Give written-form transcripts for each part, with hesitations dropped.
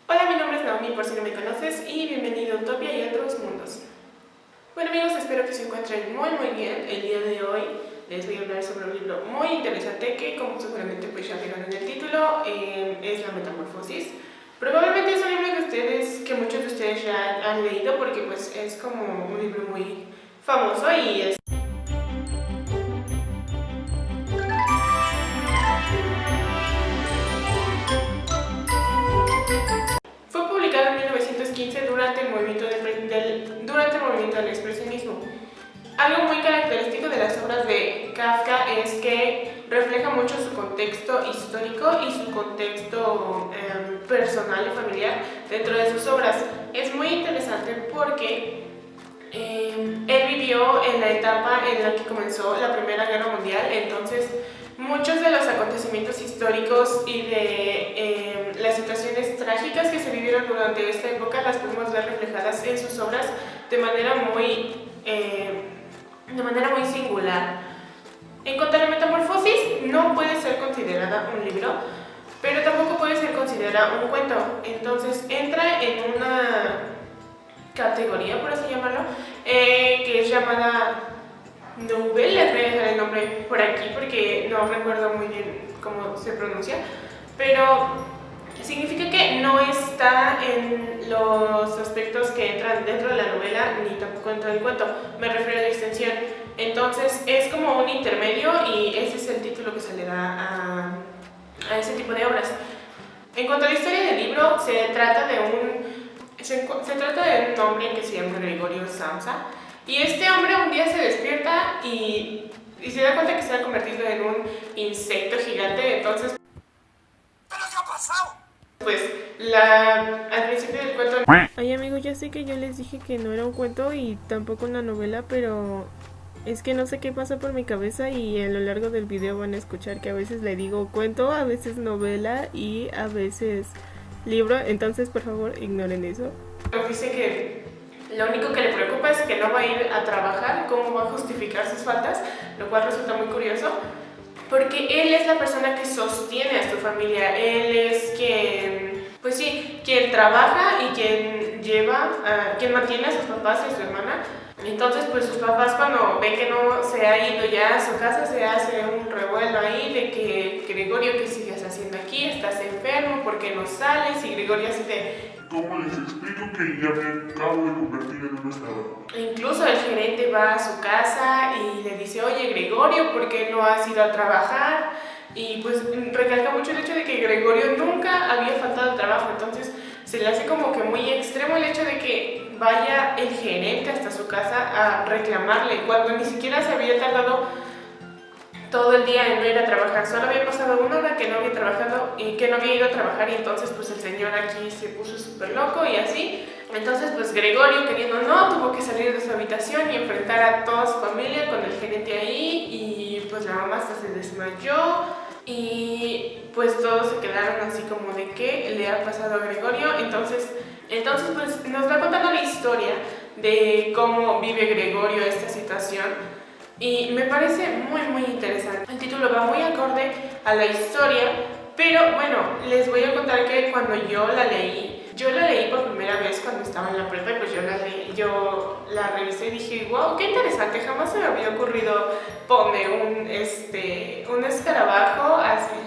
Hola, mi nombre es Naomi, por si no me conoces, y bienvenido a Utopia y otros mundos. Bueno amigos, espero que se encuentren muy bien. El día de hoy les voy a hablar sobre un libro muy interesante que, como seguramente pues ya vieron en el título, es La Metamorfosis. Probablemente es un libro que muchos de ustedes ya han leído porque pues es como un libro muy famoso y es... Fue publicado en 1915 durante el movimiento del expresionismo. Algo muy característico de las obras de Kafka es que refleja mucho su contexto histórico y su contexto personal y familiar dentro de sus obras. Es muy interesante porque él vivió en la etapa en la que comenzó la Primera Guerra Mundial, entonces muchos de los acontecimientos históricos y de las situaciones trágicas que se vivieron durante esta época las podemos ver reflejadas en sus obras de manera muy singular. En cuanto a La Metamorfosis, no puede ser considerada un libro, pero tampoco puede ser considerada un cuento. Entonces entra en una categoría, por así llamarlo, que es llamada novel. Les voy a dejar el nombre por aquí porque no recuerdo muy bien cómo se pronuncia, pero significa que no está en los aspectos que entran dentro de la novela ni tampoco dentro del cuento. Me refiero a la extensión. Entonces es como un intermedio y ese es el título que se le da a ese tipo de obras. En cuanto a la historia del libro, se trata de un hombre que se llama Gregorio Samsa, y este hombre un día se despierta y se da cuenta que se ha convertido en un insecto gigante. Entonces, ¿pero qué ha pasado? pues al principio del cuento... Ay amigos, ya sé que yo les dije que no era un cuento y tampoco una novela, pero es que no sé qué pasa por mi cabeza y a lo largo del video van a escuchar que a veces le digo cuento, a veces novela y a veces libro, entonces por favor ignoren eso. Nos dice que lo único que le preocupa es que no va a ir a trabajar, cómo va a justificar sus faltas, lo cual resulta muy curioso, porque él es la persona que sostiene a su familia. Él es quien trabaja y quien mantiene a sus papás y a su hermana. Entonces pues sus papás, cuando ven que no se ha ido ya a su casa, se hace un revuelo ahí de que Gregorio, ¿qué sigues haciendo aquí? ¿Estás enfermo? ¿Por qué no sales? Y Gregorio así de... ¿Cómo les explico que ya me acabo de convertir en un esclavo? Incluso el gerente va a su casa y le dice, oye Gregorio, ¿por qué no has ido a trabajar? Y pues recalca mucho el hecho de que Gregorio nunca había faltado al trabajo. Entonces se le hace como que muy extremo el hecho de que vaya el gerente hasta su casa a reclamarle, cuando ni siquiera se había tardado todo el día en no ir a trabajar. Solo había pasado una hora que no había trabajado y que no había ido a trabajar, y entonces pues el señor aquí se puso súper loco y así. Entonces pues Gregorio, queriendo no, tuvo que salir de su habitación y enfrentar a toda su familia con el gerente ahí, y pues la mamá hasta se desmayó y pues todos se quedaron así como de qué le ha pasado a Gregorio. Entonces pues nos va contando la historia de cómo vive Gregorio esta situación. Y me parece muy interesante. El título va muy acorde a la historia, pero bueno, les voy a contar que cuando yo la leí por primera vez cuando estaba en la prepa, y pues yo la revisé y dije, wow, qué interesante, jamás se me había ocurrido poner un escarabajo así,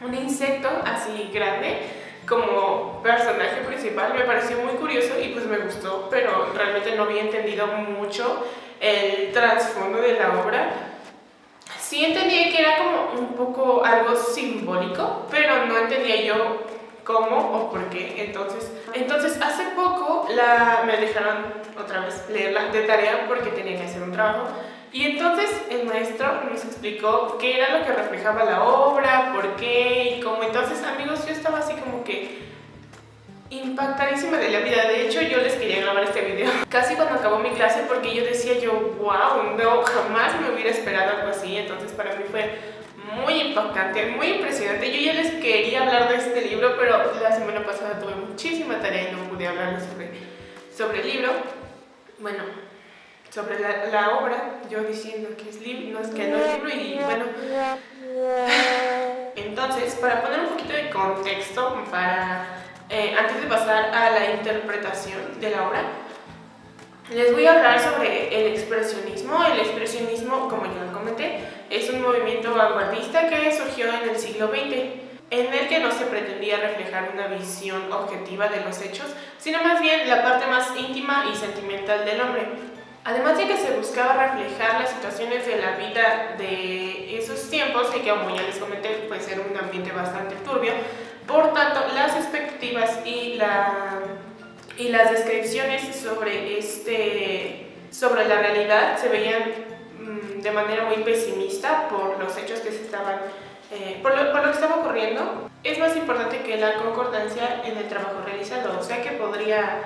un insecto así grande como personaje principal. Me pareció muy curioso y pues me gustó, pero realmente no había entendido mucho el trasfondo de la obra. Sí entendía que era como un poco algo simbólico, pero no entendía yo cómo o por qué. Entonces hace poco me dejaron otra vez leerla de tarea porque tenía que hacer un trabajo. Y entonces el maestro nos explicó qué era lo que reflejaba la obra, por qué y cómo. Entonces amigos, yo estaba así como que impactadísima de la vida. De hecho, yo les quería grabar este video casi cuando acabó mi clase, porque yo decía wow, no, jamás me hubiera esperado algo así. Entonces para mí fue muy impactante, muy impresionante. Yo ya les quería hablar de este libro, pero la semana pasada tuve muchísima tarea y no pude hablarles sobre el libro. Bueno, sobre la obra, yo diciendo que es libro, que no es libro, y bueno. Entonces, para poner un poquito de contexto, antes interpretación de la obra, les voy a hablar sobre el expresionismo. El expresionismo, como ya lo comenté, es un movimiento vanguardista que surgió en el siglo XX, en el que no se pretendía reflejar una visión objetiva de los hechos, sino más bien la parte más íntima y sentimental del hombre. Además de que se buscaba reflejar las situaciones de la vida de esos tiempos, y que como ya les comenté, pues era un ambiente bastante turbio, por tanto las expectativas y las descripciones sobre la realidad se veían de manera muy pesimista por los hechos que se estaban por lo que estaba ocurriendo. Es más importante que la concordancia en el trabajo realizado, o sea que podría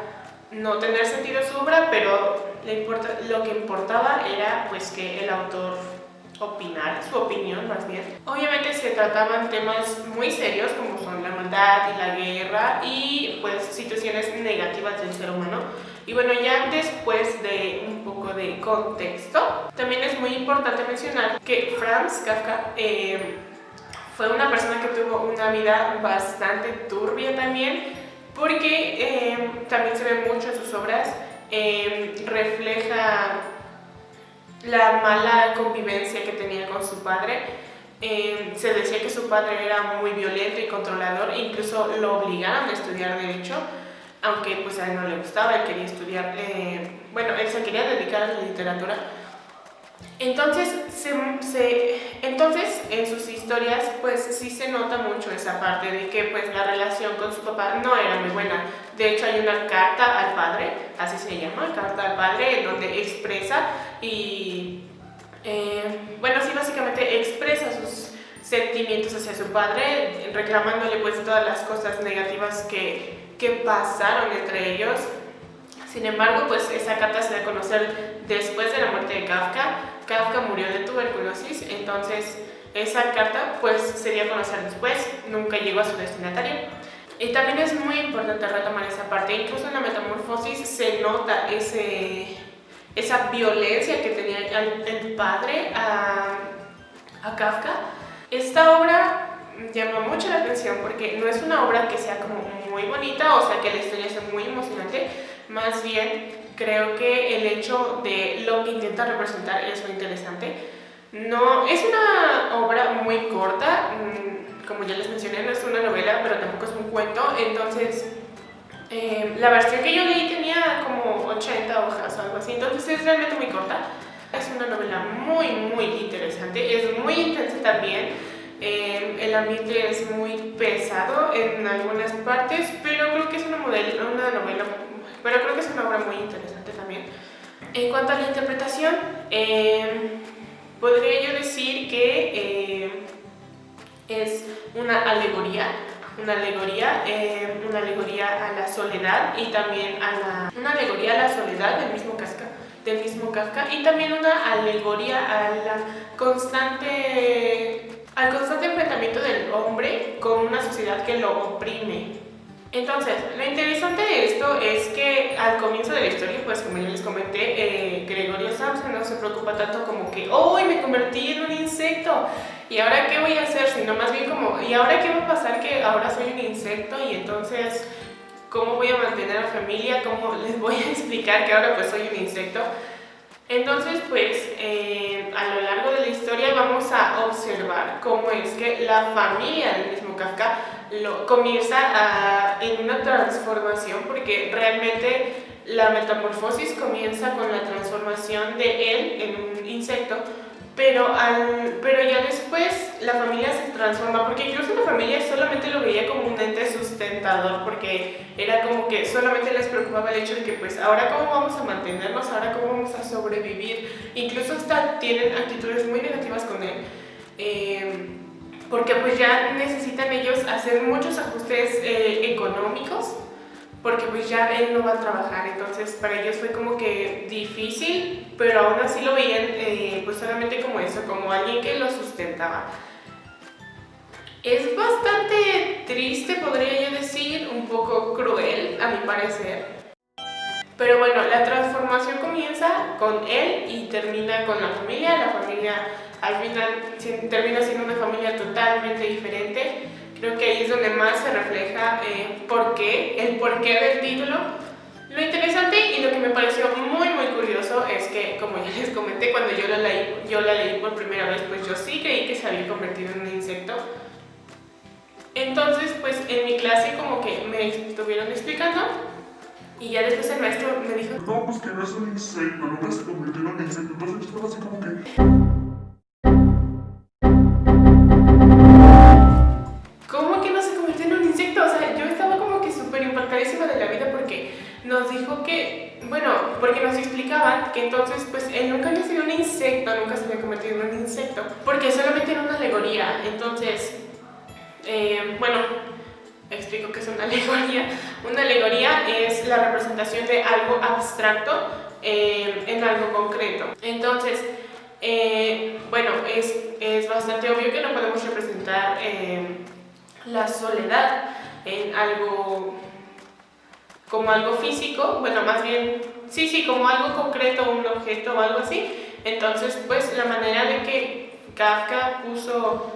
no tener sentido su obra, pero lo que importaba era pues que el autor opinara, su opinión más bien. Obviamente se trataban temas muy serios como son la maldad y la guerra y pues situaciones negativas del ser humano. Y bueno, ya después de un poco de contexto, también es muy importante mencionar que Franz Kafka fue una persona que tuvo una vida bastante turbia también, porque también se ve mucho en sus obras, refleja la mala convivencia que tenía con su padre. Se decía que su padre era muy violento y controlador, incluso lo obligaron a estudiar Derecho, aunque pues a él no le gustaba, él quería estudiar, él se quería dedicar a la literatura. Entonces en sus historias pues sí se nota mucho esa parte de que pues la relación con su papá no era muy buena. De hecho hay una carta al padre, así se llama, carta al padre, en donde expresa y básicamente expresa sus sentimientos hacia su padre, reclamándole pues todas las cosas negativas que pasaron entre ellos. Sin embargo, pues esa carta se da a conocer después de la muerte de Kafka. Kafka murió de tuberculosis, entonces esa carta pues se dio a conocer después, nunca llegó a su destinatario. Y también es muy importante retomar esa parte, incluso en la Metamorfosis se nota esa violencia que tenía el padre a Kafka. Esta obra llama mucho la atención porque no es una obra que sea como muy bonita, o sea que la historia sea muy emocionante, más bien creo que el hecho de lo que intenta representar es muy interesante. No, es una obra muy corta, como ya les mencioné, no es una novela, pero tampoco es un cuento, entonces la versión que yo leí tenía como 80 hojas o algo así, entonces es realmente muy corta. Es una novela muy, muy interesante, es muy intensa también. El ambiente es muy pesado en algunas partes, pero creo que es pero creo que es una obra muy interesante también. En cuanto a la interpretación, podría yo decir que es una alegoría a la soledad y también una alegoría a la soledad del mismo Kafka y también una alegoría al constante enfrentamiento del hombre con una sociedad que lo oprime. Entonces, lo interesante de esto es que al comienzo de la historia, pues como ya les comenté, Gregorio Samsa no se preocupa tanto como que ¡oh, me convertí en un insecto! ¿Y ahora qué voy a hacer? Sino más bien como ¿y ahora qué va a pasar que ahora soy un insecto? Y entonces, ¿cómo voy a mantener a la familia? ¿Cómo les voy a explicar que ahora pues soy un insecto? Entonces, pues, a lo largo de la historia vamos a observar cómo es que la familia del mismo Kafka comienza en una transformación, porque realmente la metamorfosis comienza con la transformación de él en un insecto, pero ya después la familia se transforma, porque incluso la familia solamente lo veía como un ente sustentador, porque era como que solamente les preocupaba el hecho de que pues ahora cómo vamos a mantenernos, ahora cómo vamos a sobrevivir, incluso hasta tienen actitudes muy negativas con él, porque pues ya necesitan ellos hacer muchos ajustes económicos, porque pues ya él no va a trabajar, entonces para ellos fue como que difícil, pero aún así lo veían pues solamente como eso, como alguien que lo sustentaba. Es bastante triste, podría yo decir, un poco cruel a mi parecer, pero bueno, la transformación comienza con él y termina con la familia al final termina siendo una familia totalmente diferente, Creo que ahí es donde más se refleja el porqué del título. Lo interesante y lo que me pareció muy curioso es que, como ya les comenté, cuando yo la leí por primera vez, pues yo sí creí que se había convertido en un insecto. Entonces, pues en mi clase como que me estuvieron explicando y ya después el maestro me dijo, No, pues que no es un insecto, nunca se convirtió en un insecto. Entonces yo estaba así como que... ¿cómo que no se convirtió en un insecto? O sea, yo estaba como que súper impactadísima de la vida porque nos dijo que, bueno, porque nos explicaban que entonces pues él nunca había sido un insecto, nunca se había convertido en un insecto, porque solamente era una alegoría. Entonces, bueno, explico qué es una alegoría. Una alegoría es la representación de algo abstracto en algo concreto. Entonces, bueno, es bastante obvio que no podemos representar la soledad en algo como algo físico, bueno, más bien, sí, como algo concreto, un objeto o algo así. Entonces, pues la manera de que Kafka puso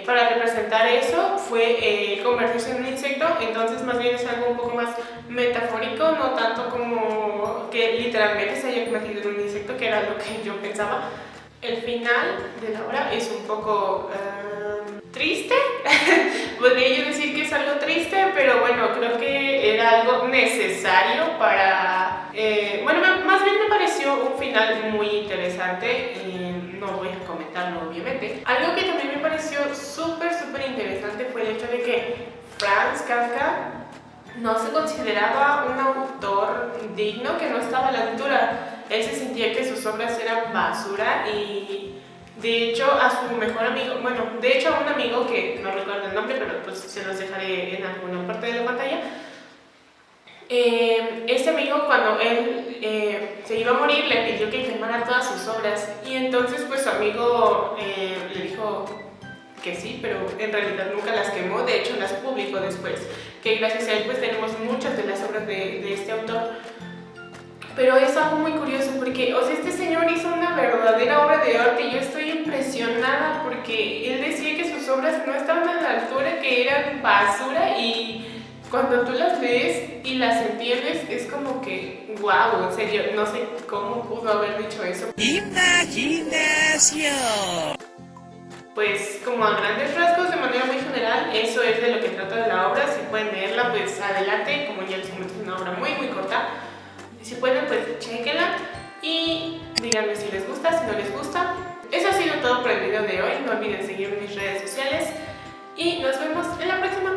para representar eso fue convertirse en un insecto. Entonces, más bien es algo un poco más metafórico, no tanto como que literalmente se haya convertido en un insecto, que era lo que yo pensaba. El final de la obra es un poco triste. Podría yo decir que es algo triste, pero bueno, creo que era algo necesario para... bueno, más bien me pareció un final muy interesante. No voy a comentarlo, obviamente. Algo que también me pareció súper interesante fue el hecho de que Franz Kafka no se consideraba un autor digno, que no estaba a la altura. Él se sentía que sus obras eran basura y de hecho a su mejor amigo, bueno, de hecho a un amigo que no recuerdo el nombre, pero pues se los dejaré en alguna parte de la pantalla. Este amigo, cuando él se iba a morir, le pidió que quemara todas sus obras y entonces pues su amigo le dijo que sí, pero en realidad nunca las quemó. De hecho las publicó después, que gracias a él pues tenemos muchas de las obras de este autor. Pero es algo muy curioso porque, o sea, este señor hizo una verdadera obra de arte y yo estoy impresionada porque él decía que sus obras no estaban a la altura, que eran basura, y cuando tú las ves y las entiendes es como que, wow, en serio, no sé cómo pudo haber dicho eso. ¡Imaginación! Pues como a grandes rasgos, de manera muy general, eso es de lo que trata de la obra. Si pueden leerla, pues adelante. Como ya les comenté, es una obra muy corta. Si pueden, pues chequenla y díganme si les gusta, si no les gusta. Eso ha sido todo por el video de hoy. No olviden seguirme en mis redes sociales y nos vemos en la próxima.